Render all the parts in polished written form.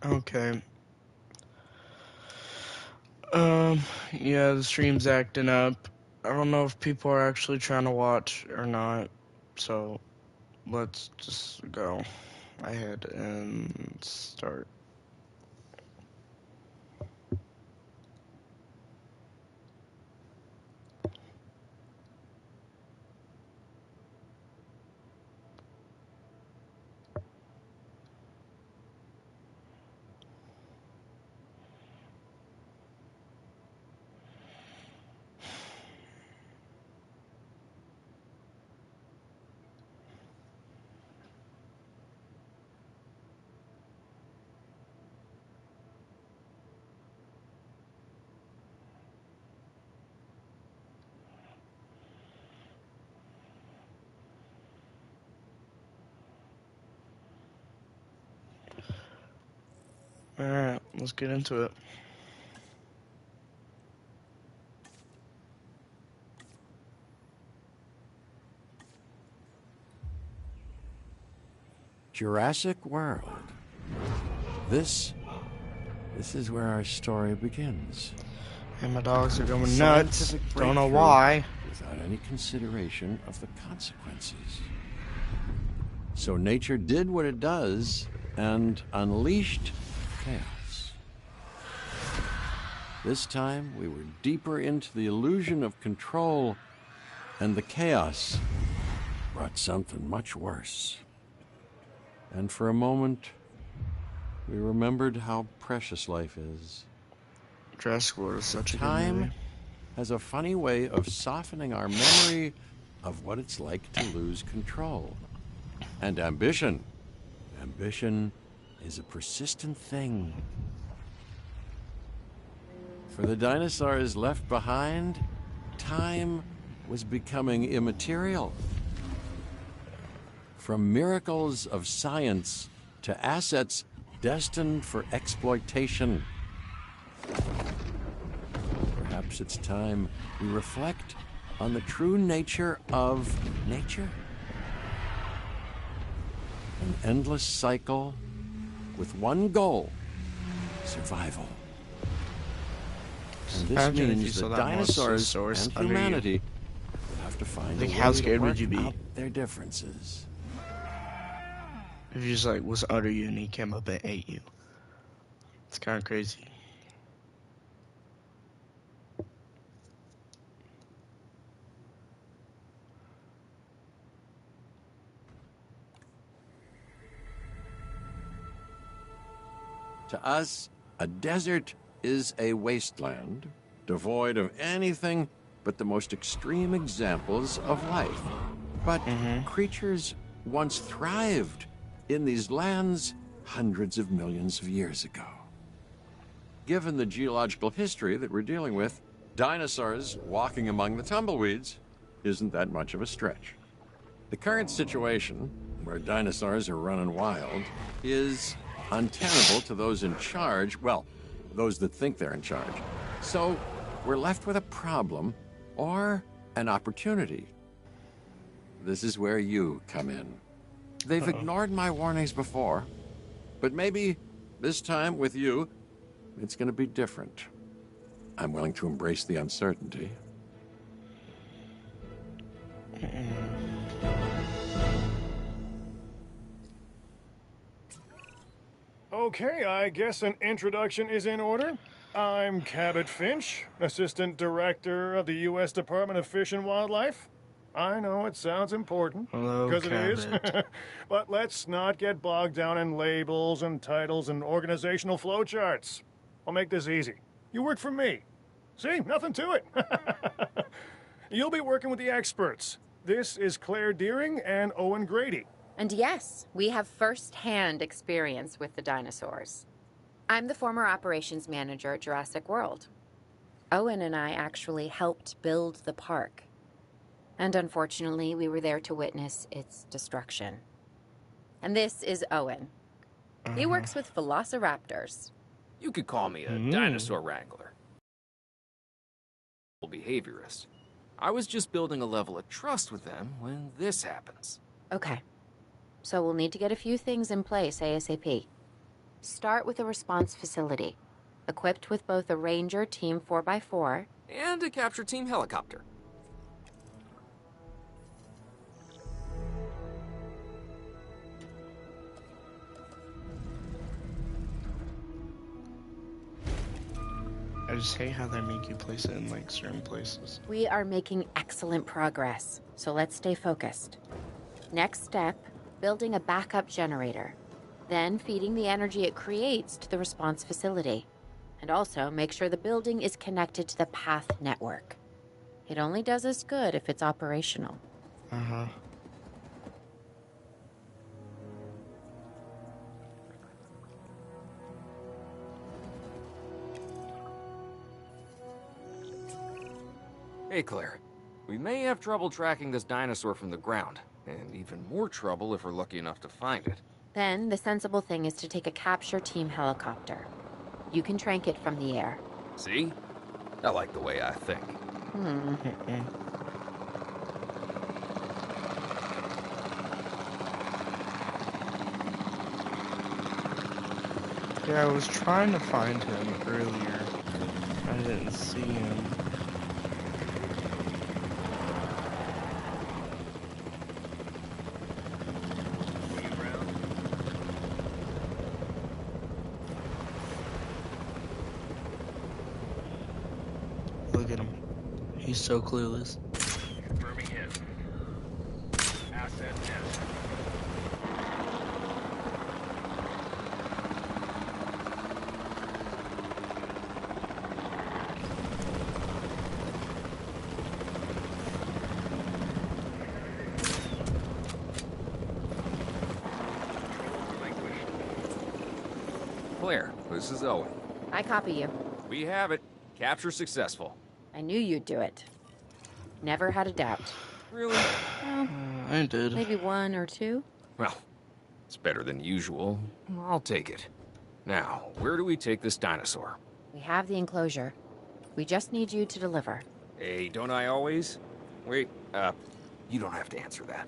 Okay. Yeah, the stream's acting up. I don't know if people are actually trying to watch or not. So let's just go ahead and start. Alright, let's get into it. Jurassic World. This is where our story begins. And my dogs are going nuts. Scientific Don't know breakthrough why. without any consideration of the consequences. So nature did what it does and unleashed chaos. This time we were deeper into the illusion of control, and the chaos brought something much worse. And for a moment, we remembered how precious life is. Jurassic World is such a good Time movie. has a funny way of softening our memory of what it's like to lose control. And ambition. Ambition is a persistent thing. For the dinosaurs left behind, time was becoming immaterial. From miracles of science to assets destined for exploitation. Perhaps it's time we reflect on the true nature of nature. An endless cycle with one goal: survival. And this Imagine if you means saw that that dinosaurs Mosasaurus and under you. humanity will have to find Like, a how way scared to would work you be? out their differences. If you just like was under you and he came up and ate you. It's kind of crazy. To us, a desert is a wasteland, devoid of anything but the most extreme examples of life. But creatures once thrived in these lands hundreds of millions of years ago. Given the geological history that we're dealing with, dinosaurs walking among the tumbleweeds isn't that much of a stretch. The current situation, where dinosaurs are running wild, is untenable to those in charge, well, those that think they're in charge. So we're left with a problem or an opportunity. This is where you come in. They've ignored my warnings before, but maybe this time with you, it's going to be different. I'm willing to embrace the uncertainty. Okay, I guess an introduction is in order. I'm Cabot Finch, Assistant Director of the U.S. Department of Fish and Wildlife. I know it sounds important, Hello, because it is. Cabot. But let's not get bogged down in labels and titles and organizational flowcharts. I'll make this easy. You work for me. See, nothing to it. You'll be working with the experts. This is Claire Deering and Owen Grady. And yes, we have first-hand experience with the dinosaurs. I'm the former operations manager at Jurassic World. Owen and I actually helped build the park. And unfortunately, we were there to witness its destruction. And this is Owen. He works with velociraptors. You could call me a dinosaur wrangler. Behaviorist. I was just building a level of trust with them when this happens. Okay. So we'll need to get a few things in place ASAP. Start with a response facility, equipped with both a Ranger Team 4x4 And a capture team helicopter. I just hate how they make you place it in like certain places. We are making excellent progress, so let's stay focused. Next step, building a backup generator. Then feeding the energy it creates to the response facility. And also make sure the building is connected to the path network. It only does us good if it's operational. Uh-huh. Hey, Claire. We may have trouble tracking this dinosaur from the ground, and even more trouble if we're lucky enough to find it. Then the sensible thing is to take a capture team helicopter. You can trank it from the air. See? I like the way I think. Yeah, I was trying to find him earlier. I didn't see him. Look at him. He's so clueless. Confirming hit. Asset net. Claire, this is Owen. I copy you. We have it. Capture successful. I knew you'd do it. Never had a doubt. Really? Well, I did. maybe one or two. Well, it's better than usual. I'll take it. Now, where do we take this dinosaur? We have the enclosure. We just need you to deliver. Hey, don't I always? Wait, you don't have to answer that.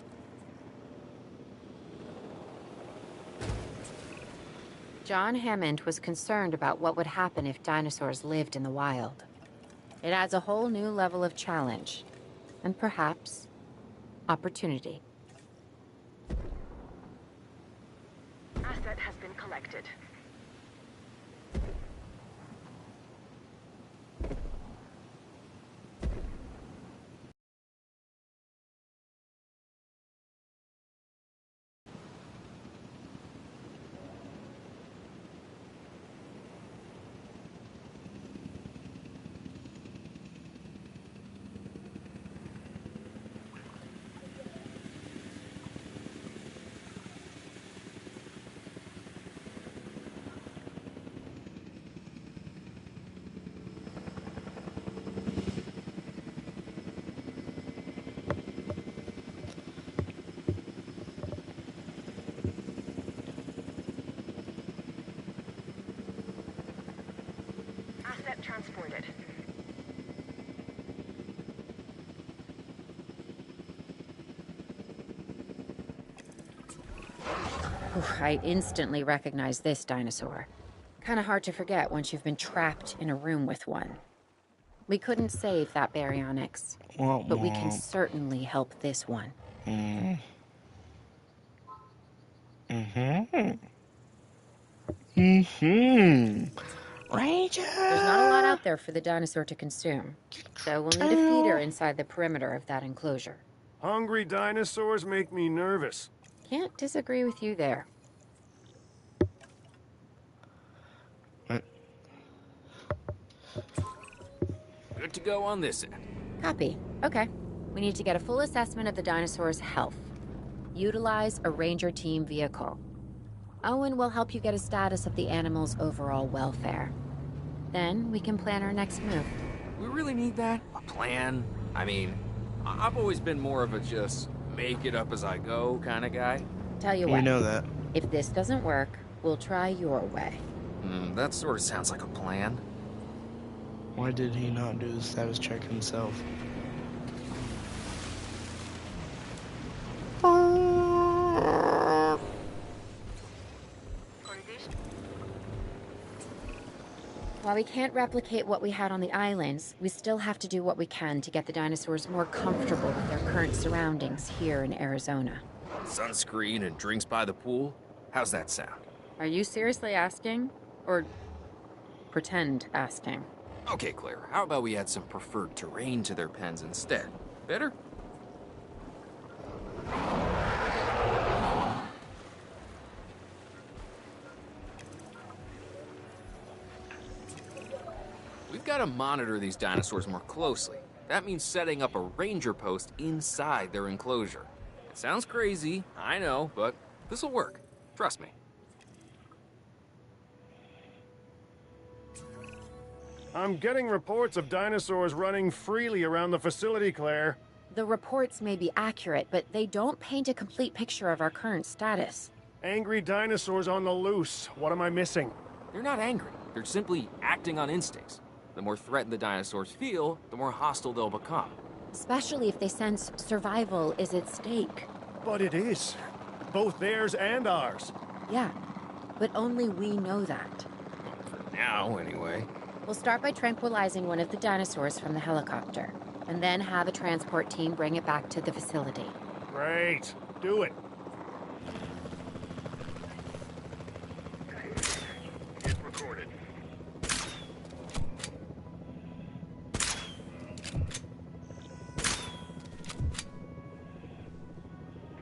John Hammond was concerned about what would happen if dinosaurs lived in the wild. It adds a whole new level of challenge, and perhaps opportunity. Asset has been collected. Asset transported. I instantly recognize this dinosaur. Kinda hard to forget once you've been trapped in a room with one. We couldn't save that baryonyx, but we can certainly help this one. Ranger. There's not a lot out there for the dinosaur to consume, so we'll need a feeder inside the perimeter of that enclosure. Hungry dinosaurs make me nervous. Can't disagree with you there. Good to go on this end. Copy. Okay. We need to get a full assessment of the dinosaur's health. Utilize a Ranger team vehicle. Owen will help you get a status of the animal's overall welfare. Then we can plan our next move. We really need that? A plan? I mean, I've always been more of a just make it up as I go kind of guy. Tell you We what, know that. if this doesn't work, we'll try your way. That sort of sounds like a plan. Why did he not do the status check himself? While we can't replicate what we had on the islands, we still have to do what we can to get the dinosaurs more comfortable with their current surroundings here in Arizona. Sunscreen and drinks by the pool? How's that sound? Are you seriously asking? Or pretend asking? Okay, Claire, how about we add some preferred terrain to their pens instead? Better? We've got to monitor these dinosaurs more closely. That means setting up a ranger post inside their enclosure. It sounds crazy, I know, but this'll work. Trust me. I'm getting reports of dinosaurs running freely around the facility, Claire. The reports may be accurate, but they don't paint a complete picture of our current status. Angry dinosaurs on the loose. What am I missing? They're not angry. They're simply acting on instincts. The more threatened the dinosaurs feel, the more hostile they'll become. Especially if they sense survival is at stake. But it is. Both theirs and ours. Yeah, but only we know that. For now, anyway. We'll start by tranquilizing one of the dinosaurs from the helicopter, and then have a transport team bring it back to the facility. Great. Do it. Hit recorded.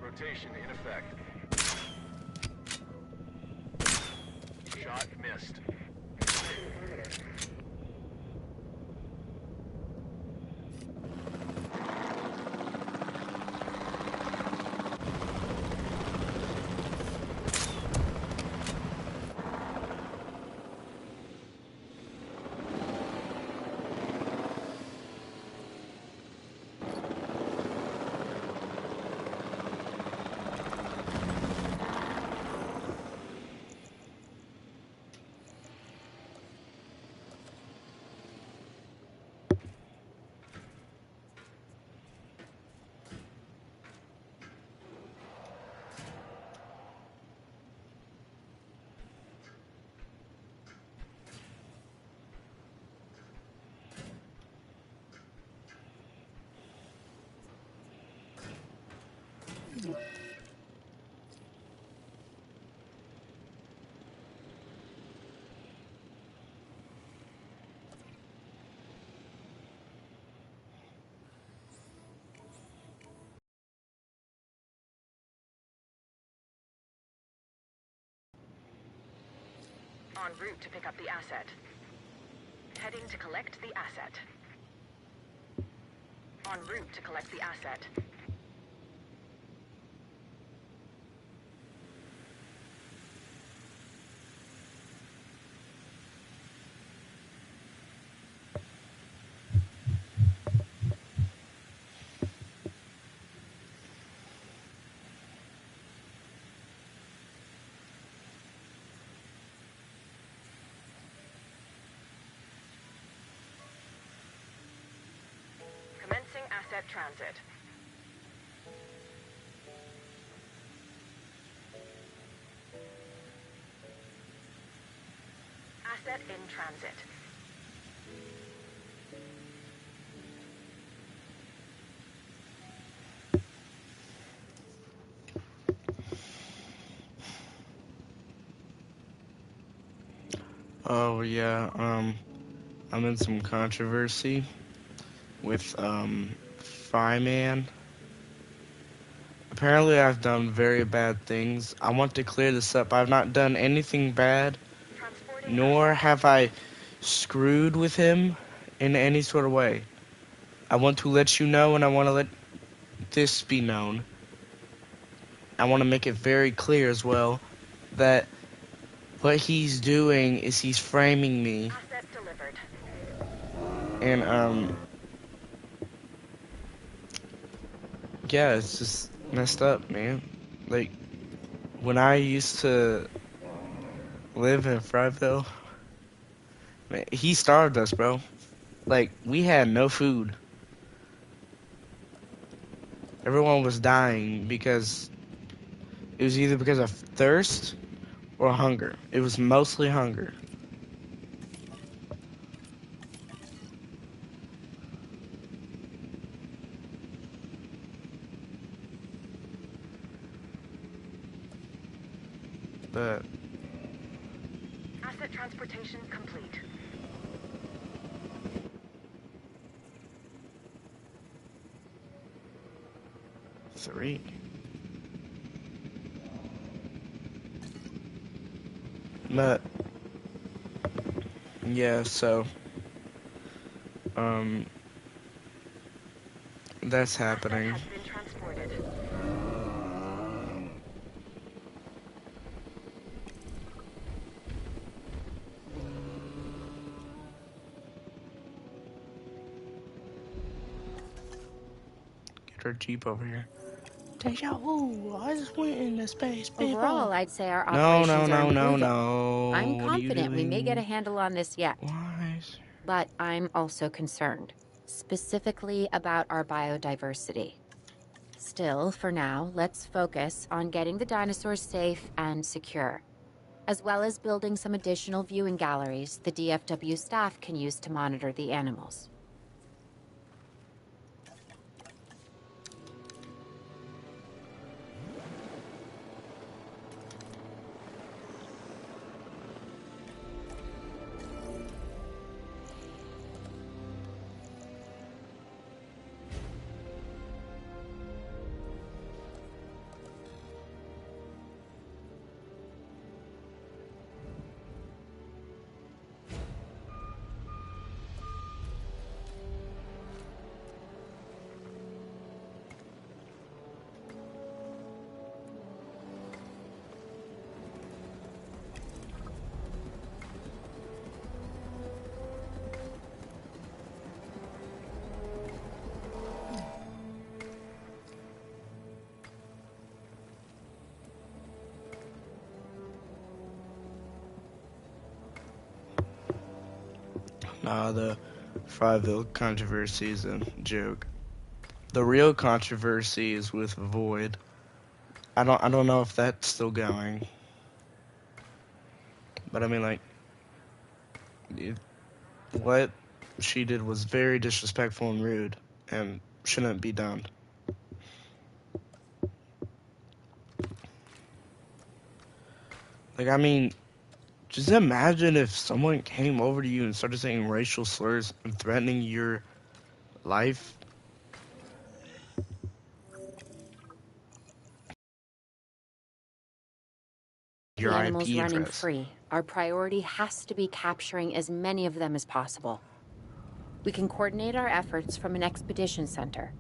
Rotation in effect. Shot missed. En route to pick up the asset. Heading to collect the asset. En route to collect the asset. Commencing asset transit. Asset in transit. Oh yeah, I'm in some controversy with Fireman. Apparently I've done very bad things. I want to clear this up. I've not done anything bad, Transporting nor asset. have I screwed with him in any sort of way. I want to let you know, and I want to let this be known. I want to make it very clear as well that what he's doing is he's framing me, Asset delivered. and yeah, it's just messed up, man. Like, when I used to live in Fryville, man, he starved us, bro. Like, we had no food. Everyone was dying because it was either because of thirst or hunger. It was mostly hunger. But Asset transportation complete. three. But yeah, so that's happening. Asset has been transported. Get our Jeep over here. Deja vu. I just went into space. Overall, I'd say our No, operations are improving. no. I'm What are you confident we may get a doing? handle on this yet. Why? But I'm also concerned, specifically about our biodiversity. Still, for now, let's focus on getting the dinosaurs safe and secure, as well as building some additional viewing galleries the DFW staff can use to monitor the animals. Nah, the Fryville controversy is a joke. The real controversy is with Void. I don't know if that's still going. But I mean, like, what she did was very disrespectful and rude, and shouldn't be done. Like, I mean, just imagine if someone came over to you and started saying racial slurs and threatening your life. Your The IP animals running address. free. Our priority has to be capturing as many of them as possible. We can coordinate our efforts from an expedition center.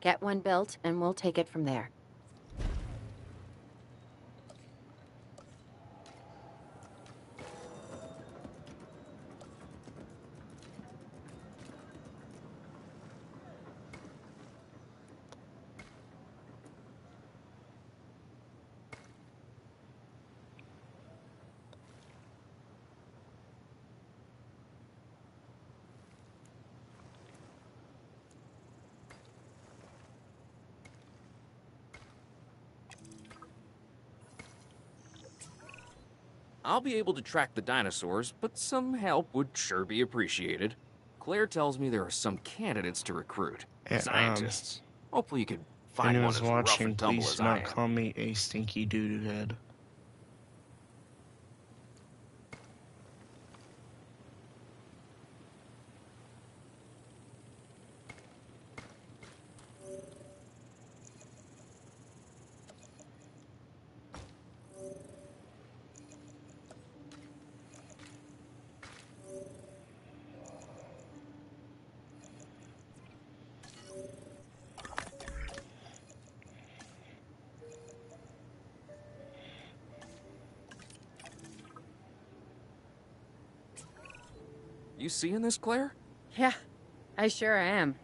Get one built, and we'll take it from there. I'll be able to track the dinosaurs, but some help would sure be appreciated. Claire tells me there are some candidates to recruit. Scientists. Hopefully you can find one Anyone's as rough watching, and tumble please as do I not am. call me a stinky doo-doo head. You seeing this, Claire? Yeah, I sure am.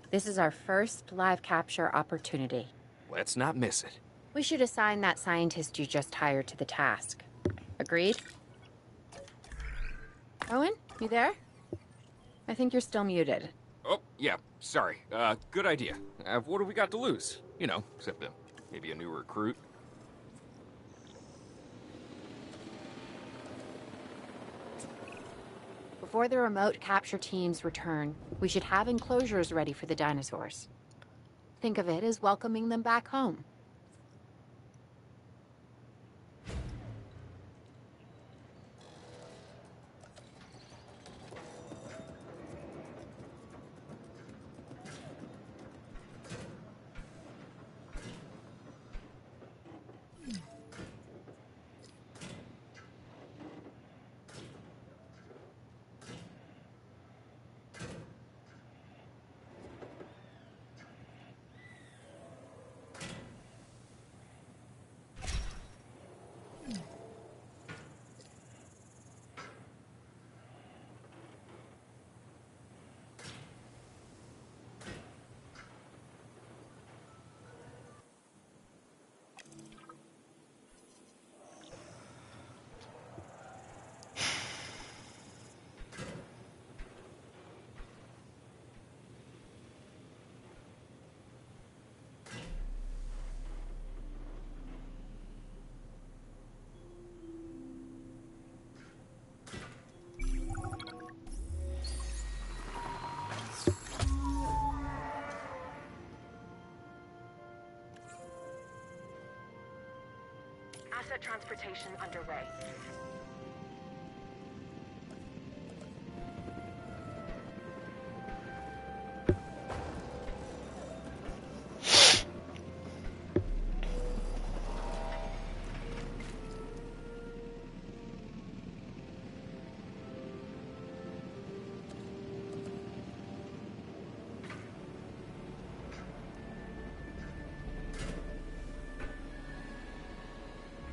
This is our first live capture opportunity. Let's not miss it. We should assign that scientist you just hired to the task. Agreed? Owen, you there? I think you're still muted. Oh, yeah, sorry. Good idea. What do we got to lose? You know, except maybe a new recruit. Before the remote capture teams return, we should have enclosures ready for the dinosaurs. Think of it as welcoming them back home. Asset transportation underway.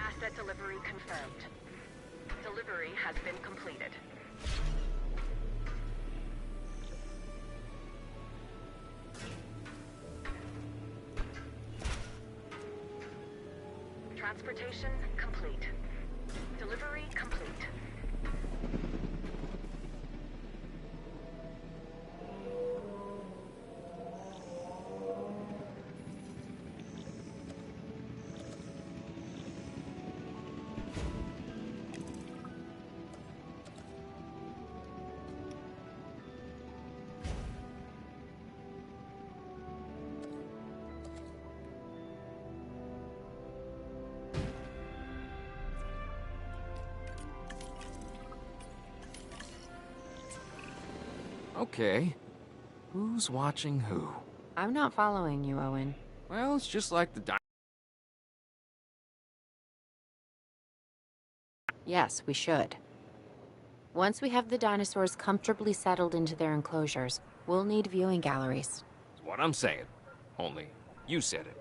Asset delivery confirmed. Delivery has been completed. Transportation complete. Delivery complete. Okay. Who's watching who? I'm not following you, Owen. Well, it's just like the Yes, we should. Once we have the dinosaurs comfortably settled into their enclosures, we'll need viewing galleries. That's what I'm saying. Only, you said it.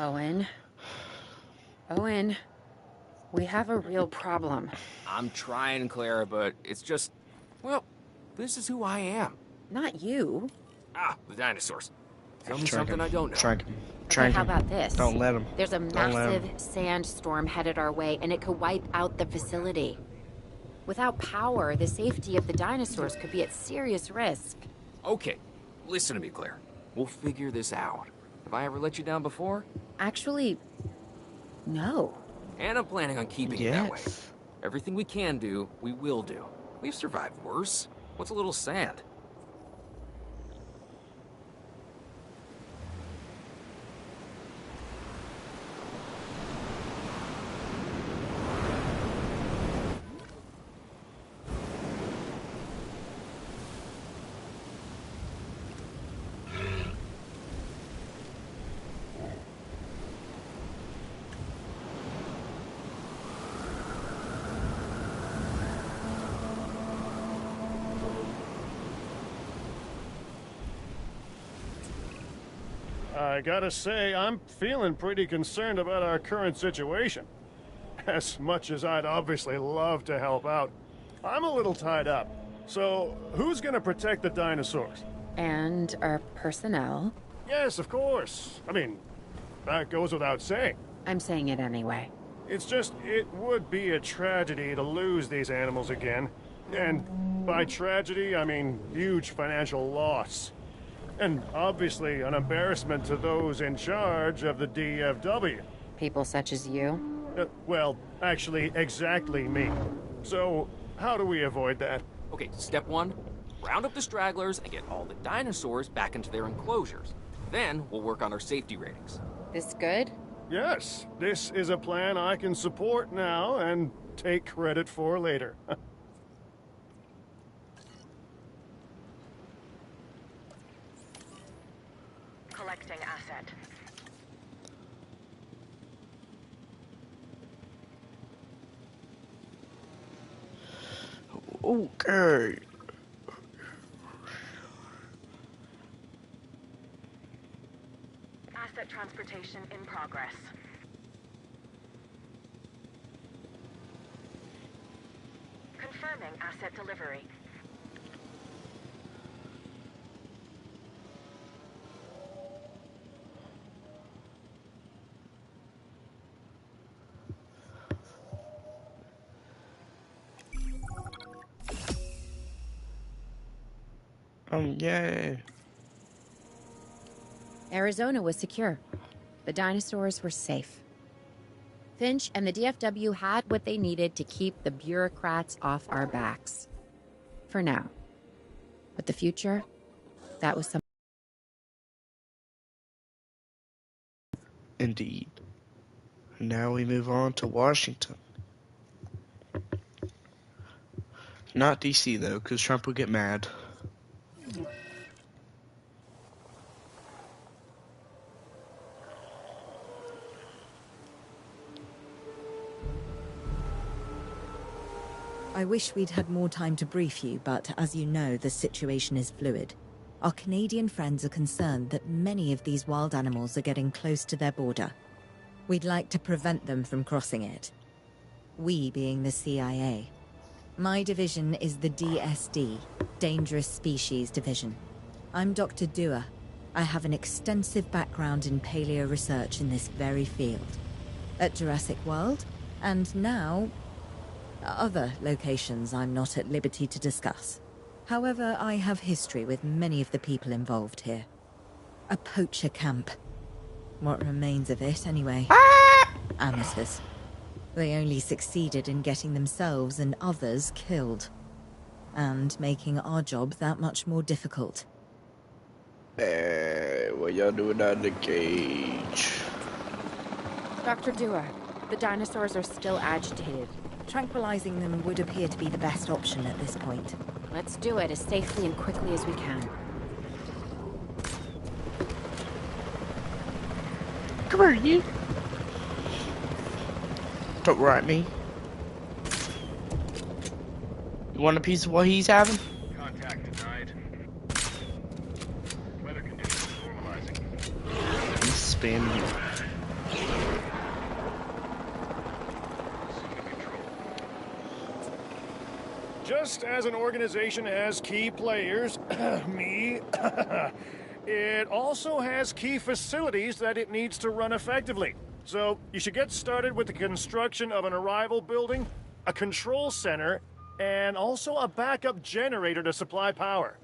Owen. Owen. We have a real problem. I'm trying, Clara, but it's just... Well, this is who I am. Not you. Ah, the dinosaurs. Tell me Track something him. I don't know. Track him. Okay, Track how him. about this? Don't let him. There's a Don't let massive him. sandstorm headed our way, and it could wipe out the facility. Without power, the safety of the dinosaurs could be at serious risk. Okay, listen to me, Claire. We'll figure this out. Have I ever let you down before? Actually, no. And I'm planning on keeping it that way. Yes. Everything we can do, we will do. We've survived worse. What's a little sand? I gotta say, I'm feeling pretty concerned about our current situation. As much as I'd obviously love to help out, I'm a little tied up. So, who's gonna protect the dinosaurs? And our personnel. Yes, of course. I mean, that goes without saying. I'm saying it anyway. It's just, it would be a tragedy to lose these animals again. And by tragedy, I mean huge financial loss. And obviously an embarrassment to those in charge of the DFW. People such as you? Well, actually, exactly me. So, how do we avoid that? Okay, step one, round up the stragglers and get all the dinosaurs back into their enclosures. Then we'll work on our safety ratings. This good? Yes, this is a plan I can support now and take credit for later. Collecting asset. Okay. Asset transportation in progress. Confirming asset delivery. Yay. Arizona was secure. The dinosaurs were safe. Finch and the DFW had what they needed to keep the bureaucrats off our backs. For now. But the future, that was something. Indeed. Now we move on to Washington. Not DC, though, because Trump would get mad. I wish we'd had more time to brief you, but as you know, the situation is fluid. Our Canadian friends are concerned that many of these wild animals are getting close to their border. We'd like to prevent them from crossing it. We being the CIA. My division is the DSD, Dangerous Species Division. I'm Dr. Dua. I have an extensive background in paleo research in this very field. At Jurassic World, and now other locations I'm not at liberty to discuss. However, I have history with many of the people involved here. A poacher camp. What remains of it, anyway. Amateurs. They only succeeded in getting themselves and others killed. And making our job that much more difficult. Hey, what y'all doing out in the cage? Dr. Dua, the dinosaurs are still agitated. Tranquilizing them would appear to be the best option at this point. Let's do it as safely and quickly as we can. Come here, you. Don't rat me. You want a piece of what he's having? Contact denied. Weather conditions normalizing. He's spamming. Just as an organization has key players, me, it also has key facilities that it needs to run effectively. So you should get started with the construction of an arrival building, a control center, and also a backup generator to supply power.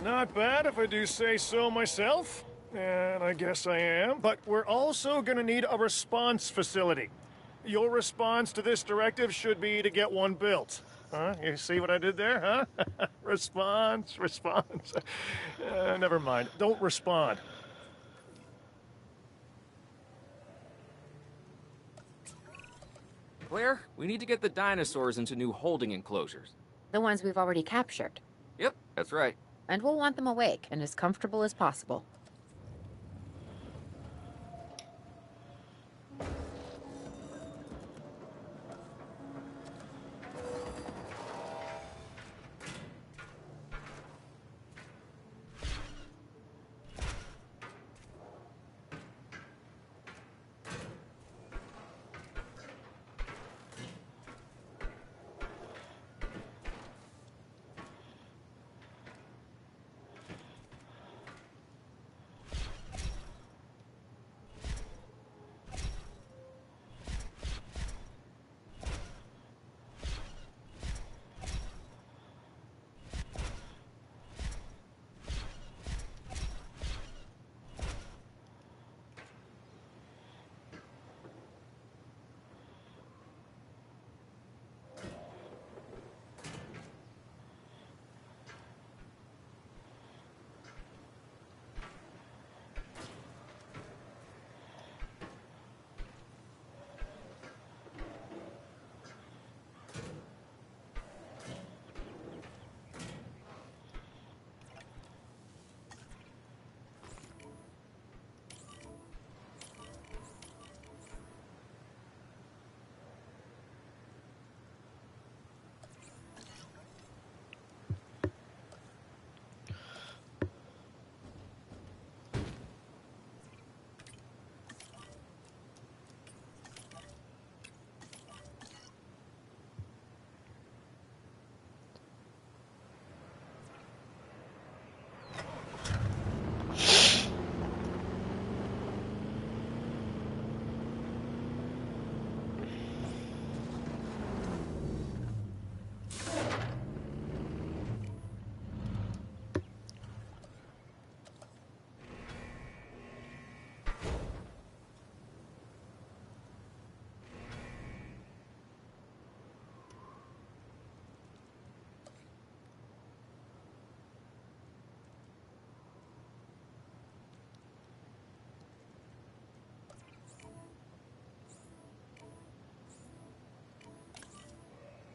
Not bad if I do say so myself. And I guess I am. But we're also gonna need a response facility. Your response to this directive should be to get one built. Huh? You see what I did there, huh? Response. Never mind. Don't respond. Claire, we need to get the dinosaurs into new holding enclosures. The ones we've already captured. Yep, that's right. And we'll want them awake and as comfortable as possible.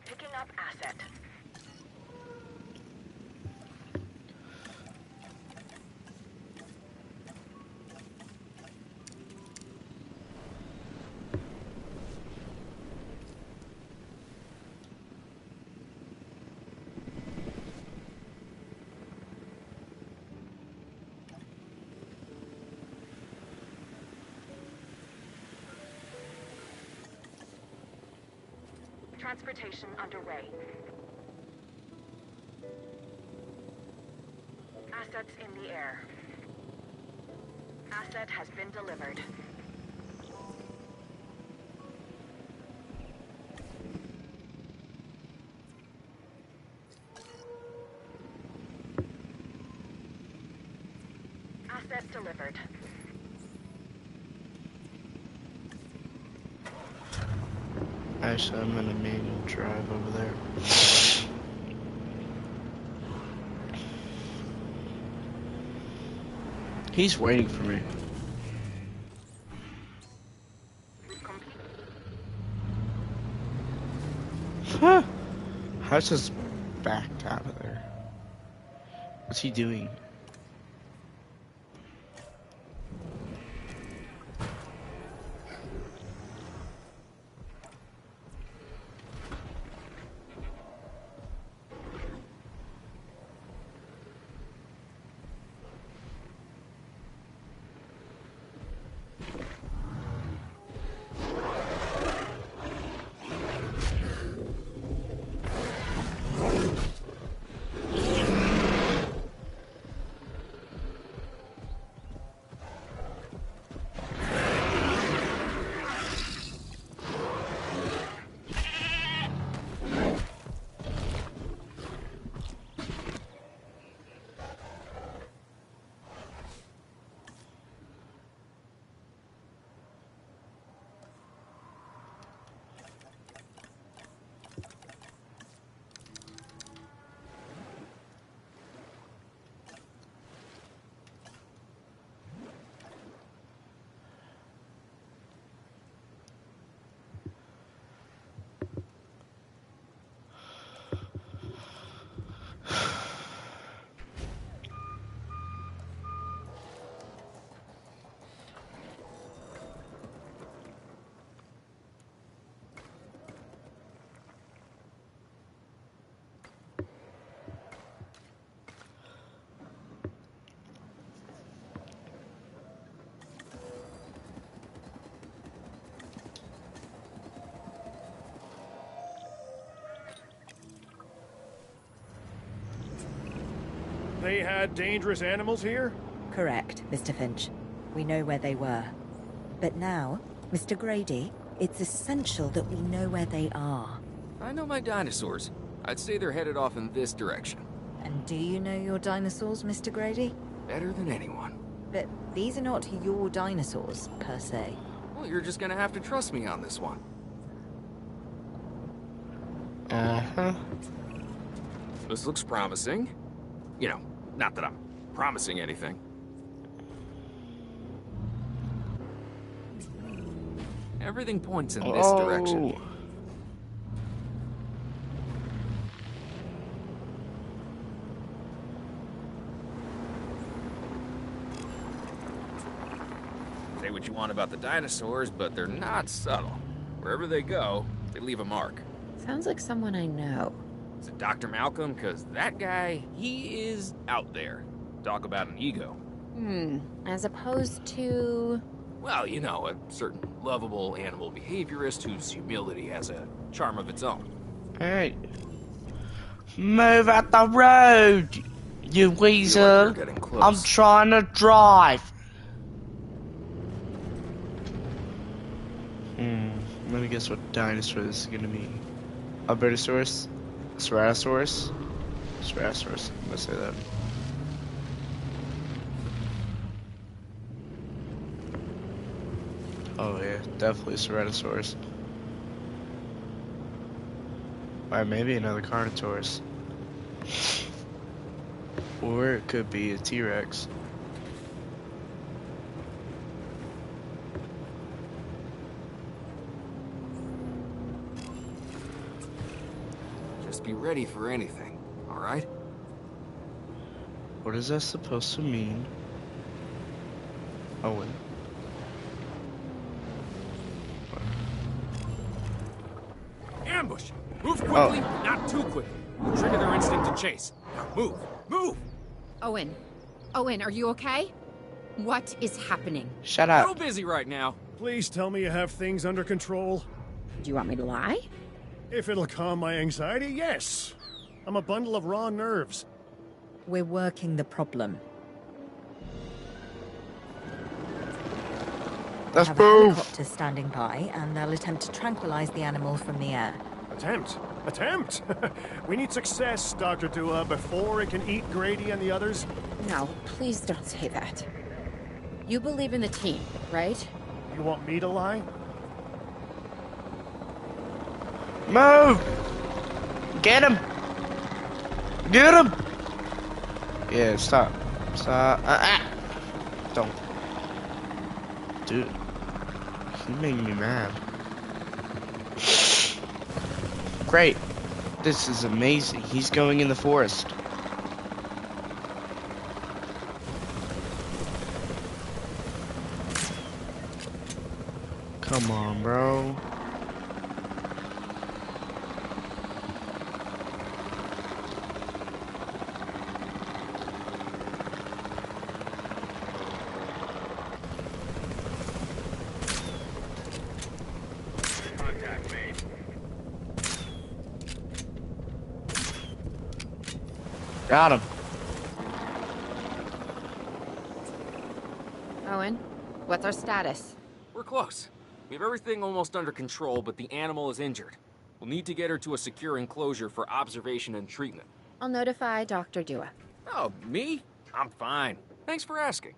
Picking up asset. Transportation underway. Assets in the air. Asset has been delivered. Asset delivered. Actually, I'm in a manual drive over there. He's waiting for me. Huh? How's just backed out of there? What's he doing? They had dangerous animals here? Correct, Mr. Finch. We know where they were. But now, Mr. Grady, it's essential that we know where they are. I know my dinosaurs. I'd say they're headed off in this direction. And do you know your dinosaurs, Mr. Grady? Better than anyone. But these are not your dinosaurs, per se. Well, you're just gonna have to trust me on this one. Uh-huh. This looks promising. You know, not that I'm promising anything. Everything points in this direction. Say what you want about the dinosaurs, but they're not subtle. Wherever they go, they leave a mark. Sounds like someone I know. Is it Dr. Malcolm? Because that guy, he is out there. Talk about an ego. As opposed to... Well, you know, a certain lovable animal behaviorist whose humility has a charm of its own. Hey. Move out the road, you weasel. You're getting close. I'm trying to drive. Let me guess what dinosaur this is gonna be. Albertosaurus? Ceratosaurus? Ceratosaurus. I'm gonna say that. Oh yeah, definitely Ceratosaurus. Or maybe another Carnotaurus. Or it could be a T-Rex. Just be ready for anything, alright? What is that supposed to mean? Oh, wait. Ambush! Move quickly, not too quickly. We'll trigger their instinct to chase. Now move! Move! Owen. Owen, are you okay? What is happening? Shut A up. little busy right now. Please tell me you have things under control. Do you want me to lie? If it'll calm my anxiety, yes. I'm a bundle of raw nerves. We're working the problem. Let's Have a move. helicopter standing by, and they'll attempt to tranquilize the animal from the air. Attempt? Attempt? We need success, Dr. Dua, before it can eat Grady and the others. No, please don't say that. You believe in the team, right? You want me to lie? Move! Get him! Get him! Yeah, stop. Stop. Don't. Dude. You make me mad. Great. This is amazing. He's going in the forest. Come on, bro. Got him. Owen, what's our status? We're close. We have everything almost under control, but the animal is injured. We'll need to get her to a secure enclosure for observation and treatment. I'll notify Dr. Dua. Oh, me? I'm fine. Thanks for asking.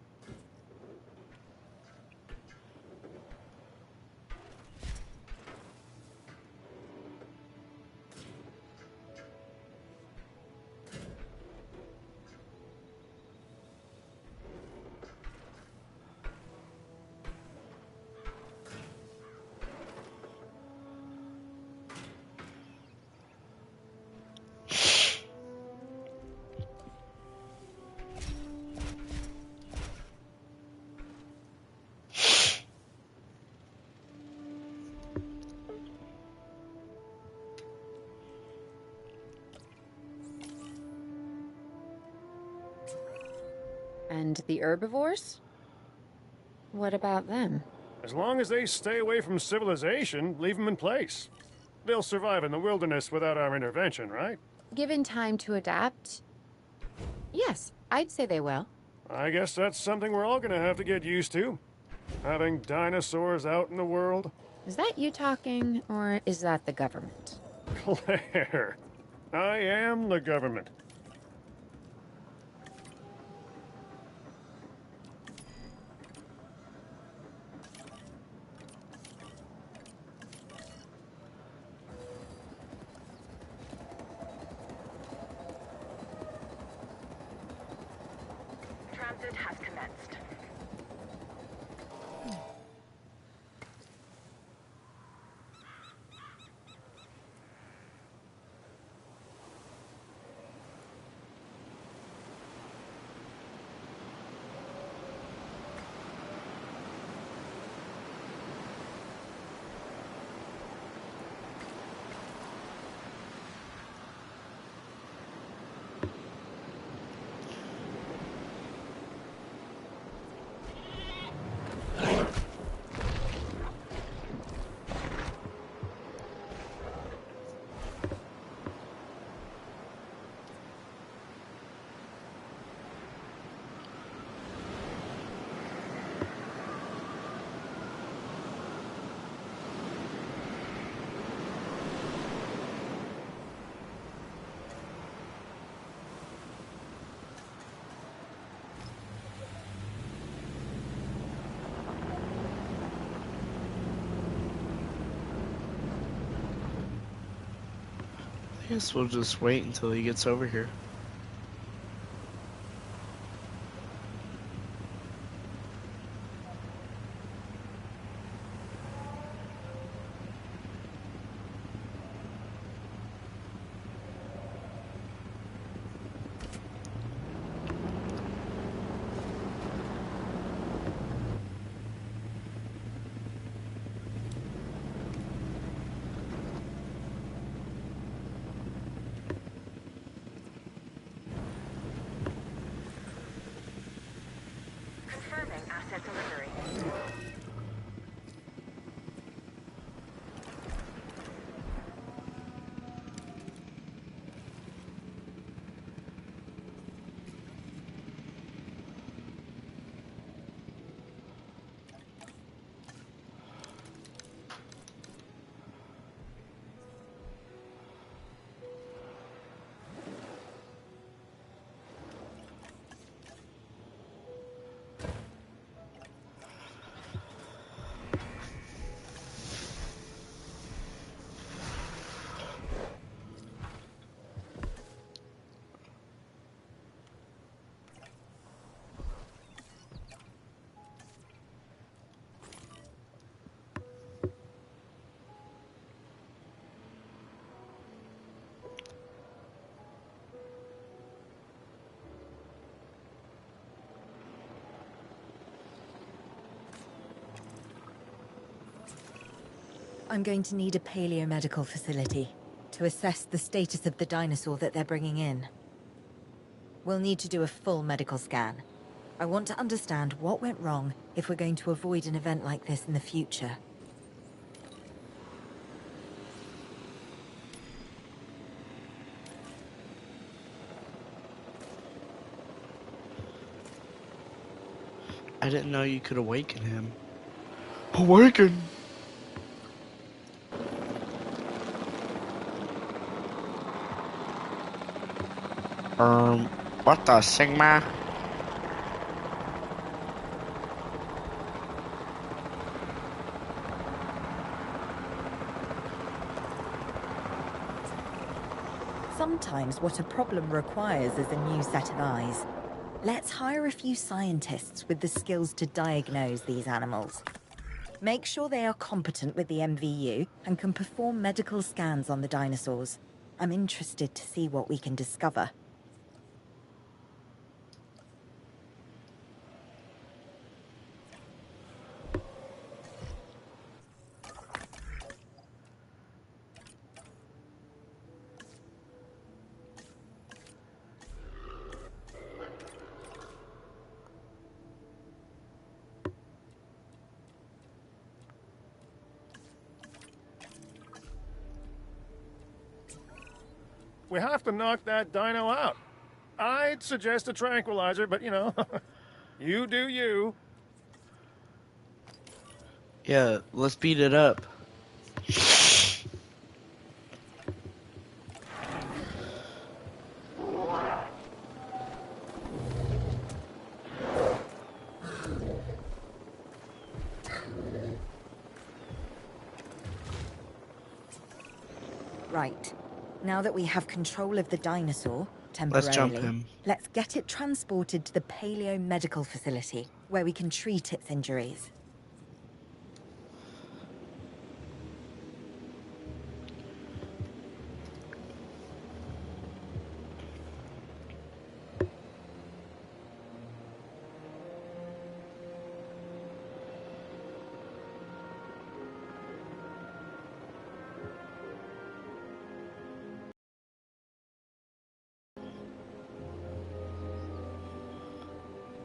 And the herbivores? What about them? As long as they stay away from civilization, leave them in place. They'll survive in the wilderness without our intervention, right? Given time to adapt, Yes, I'd say they will. I guess that's something we're all gonna have to get used to. Having dinosaurs out in the world. Is that you talking, or is that the government? Claire, I am the government. Transit has commenced. I guess we'll just wait until he gets over here. Confirming asset delivery. I'm going to need a paleomedical facility to assess the status of the dinosaur that they're bringing in. We'll need to do a full medical scan. I want to understand what went wrong if we're going to avoid an event like this in the future. I didn't know you could awaken him. Awaken! What the Sigma? Sometimes what a problem requires is a new set of eyes. Let's hire a few scientists with the skills to diagnose these animals. Make sure they are competent with the MVU and can perform medical scans on the dinosaurs. I'm interested to see what we can discover. We have to knock that dino out. I'd suggest a tranquilizer, but you know, you do you. Yeah, let's beat it up. Right. Now that we have control of the dinosaur, Let's jump temporarily, him. let's get it transported to the Paleo Medical Facility, where we can treat its injuries.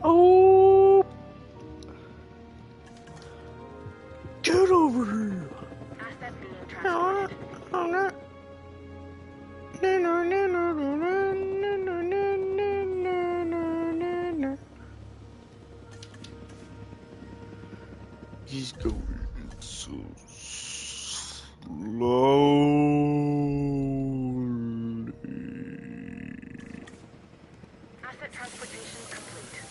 Oh! Get over here! Asset being transported. He's going so slowly. Asset transportation complete.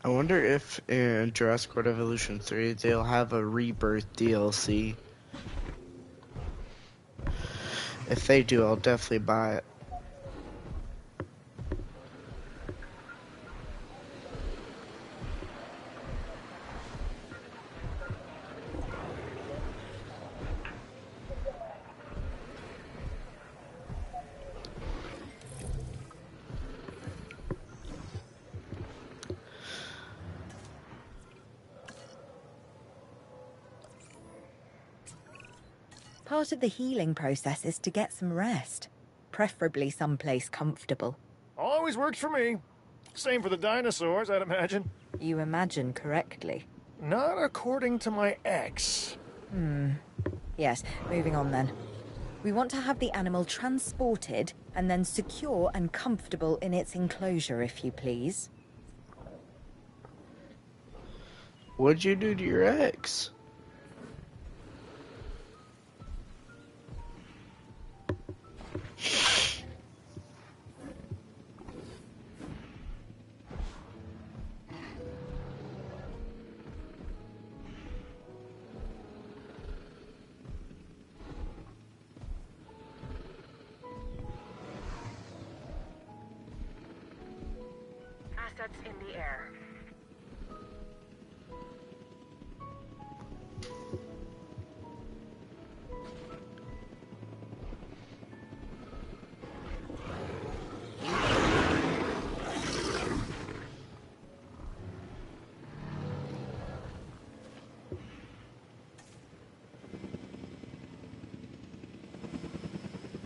I wonder if in Jurassic World Evolution 3 they'll have a rebirth DLC. If they do, I'll definitely buy it. Part of the healing process is to get some rest, preferably someplace comfortable. Always works for me. Same for the dinosaurs, I'd imagine. You imagine correctly. Not according to my ex. Yes, moving on then. We want to have the animal transported and then secure and comfortable in its enclosure, if you please. What'd you do to your ex? Assets in the air.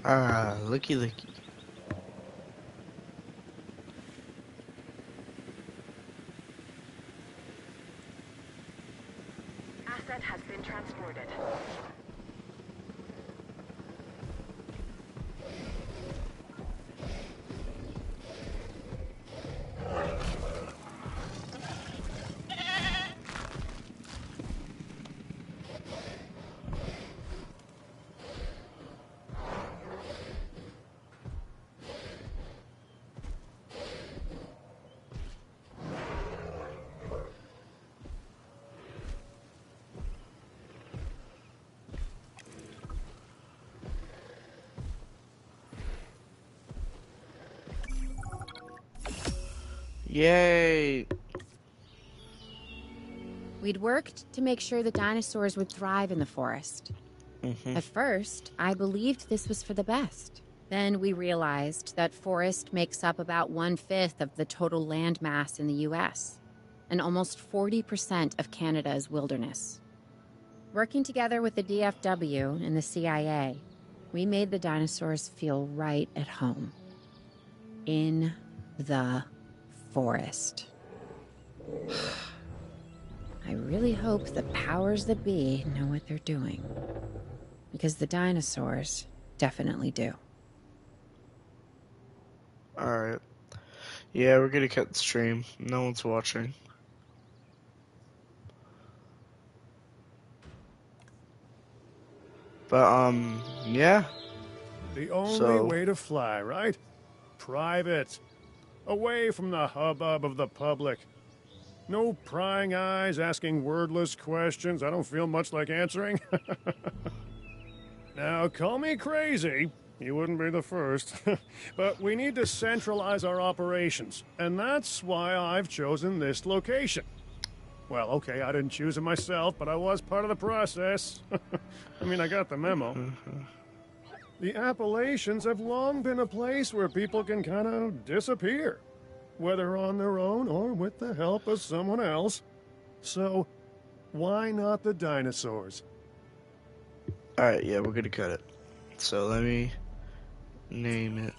Ah, looky looky. Asset has been transported. Yay! We'd worked to make sure the dinosaurs would thrive in the forest. At first, I believed this was for the best. Then we realized that forest makes up about 1/5 of the total land mass in the US, and almost 40% of Canada's wilderness. Working together with the DFW and the CIA, we made the dinosaurs feel right at home. In the forest. I really hope the powers that be know what they're doing. Because the dinosaurs definitely do. Alright. Yeah, we're gonna cut the stream. No one's watching. But, yeah. The only So- way to fly, right? Private. Away from the hubbub of the public. No prying eyes asking wordless questions I don't feel much like answering. Now, call me crazy. You wouldn't be the first. But we need to centralize our operations, and that's why I've chosen this location. Well, okay, I didn't choose it myself, but I was part of the process. I mean, I got the memo. The Appalachians have long been a place where people can kind of disappear, whether on their own or with the help of someone else. So, why not the dinosaurs? Alright, yeah, we're gonna cut it. So let me name it.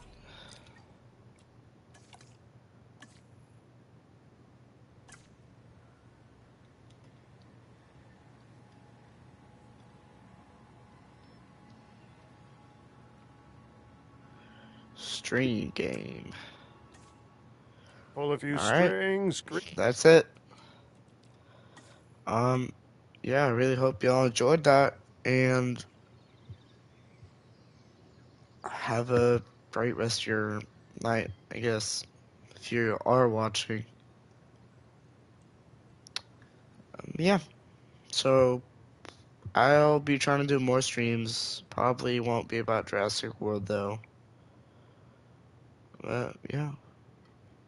Stream game. Pull a few All right. strings. That's it. Yeah, I really hope y'all enjoyed that, and have a great rest of your night, I guess, if you are watching. Yeah, so I'll be trying to do more streams. Probably won't be about Jurassic World, though. But, yeah.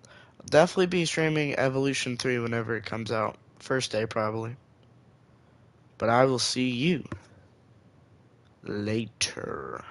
I'll definitely be streaming Evolution 3 whenever it comes out. First day, probably. But I will see you later.